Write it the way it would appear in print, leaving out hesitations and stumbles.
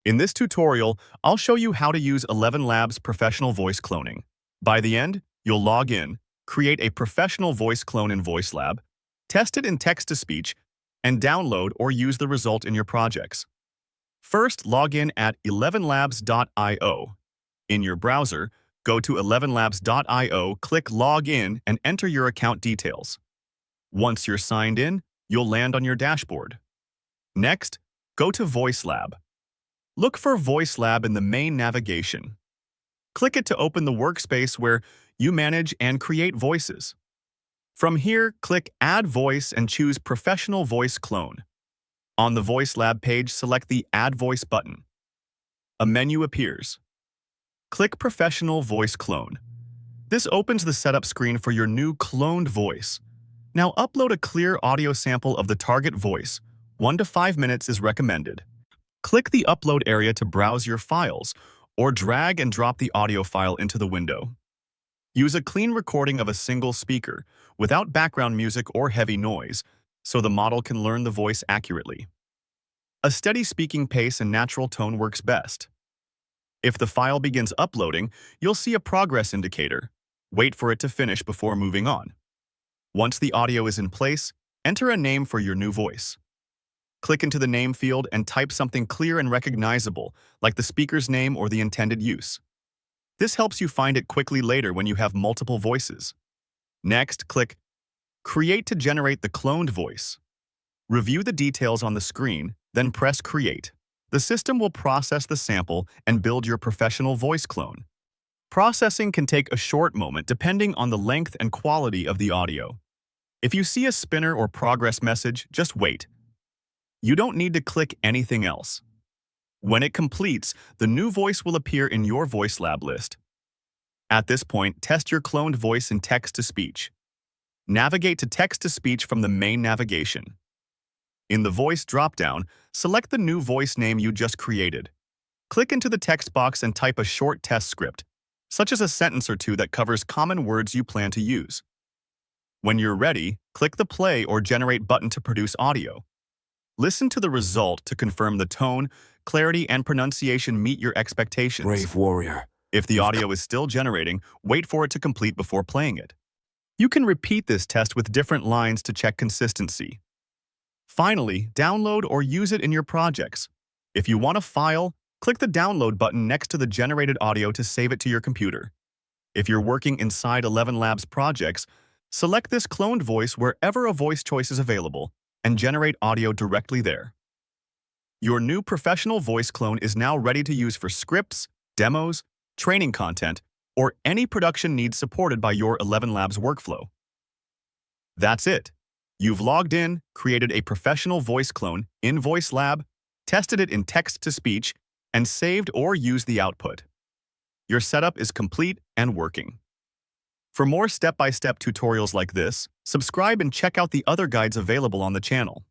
In this tutorial, I'll show you how to use ElevenLabs professional voice cloning. By the end, you'll log in, create a professional voice clone in VoiceLab, test it in text-to-speech, and download or use the result in your projects. First, log in at ElevenLabs.io. In your browser, go to ElevenLabs.io, click Log In, and enter your account details. Once you're signed in, you'll land on your dashboard. Next, go to VoiceLab. Look for VoiceLab in the main navigation. Click it to open the workspace where you manage and create voices. From here, click Add Voice and choose Professional Voice Clone. On the VoiceLab page, select the Add Voice button. A menu appears. Click Professional Voice Clone. This opens the setup screen for your new cloned voice. Now upload a clear audio sample of the target voice. 1 to 5 minutes is recommended. Click the upload area to browse your files, or drag and drop the audio file into the window. Use a clean recording of a single speaker, without background music or heavy noise, so the model can learn the voice accurately. A steady speaking pace and natural tone works best. If the file begins uploading, you'll see a progress indicator. Wait for it to finish before moving on. Once the audio is in place, enter a name for your new voice. Click into the name field and type something clear and recognizable, like the speaker's name or the intended use. This helps you find it quickly later when you have multiple voices. Next, click Create to generate the cloned voice. Review the details on the screen, then press Create. The system will process the sample and build your professional voice clone. Processing can take a short moment depending on the length and quality of the audio. If you see a spinner or progress message, just wait. You don't need to click anything else. When it completes, the new voice will appear in your VoiceLab list. At this point, test your cloned voice in text-to-speech. Navigate to text-to-speech from the main navigation. In the Voice dropdown, select the new voice name you just created. Click into the text box and type a short test script, such as a sentence or two that covers common words you plan to use. When you're ready, click the Play or Generate button to produce audio. Listen to the result to confirm the tone, clarity, and pronunciation meet your expectations. Brave warrior. If the audio is still generating, wait for it to complete before playing it. You can repeat this test with different lines to check consistency. Finally, download or use it in your projects. If you want a file, click the Download button next to the generated audio to save it to your computer. If you're working inside ElevenLabs projects, select this cloned voice wherever a voice choice is available and generate audio directly there. Your new professional voice clone is now ready to use for scripts, demos, training content, or any production needs supported by your ElevenLabs workflow. That's it. You've logged in, created a professional voice clone in VoiceLab, tested it in text-to-speech, and saved or used the output. Your setup is complete and working. For more step-by-step tutorials like this, subscribe and check out the other guides available on the channel.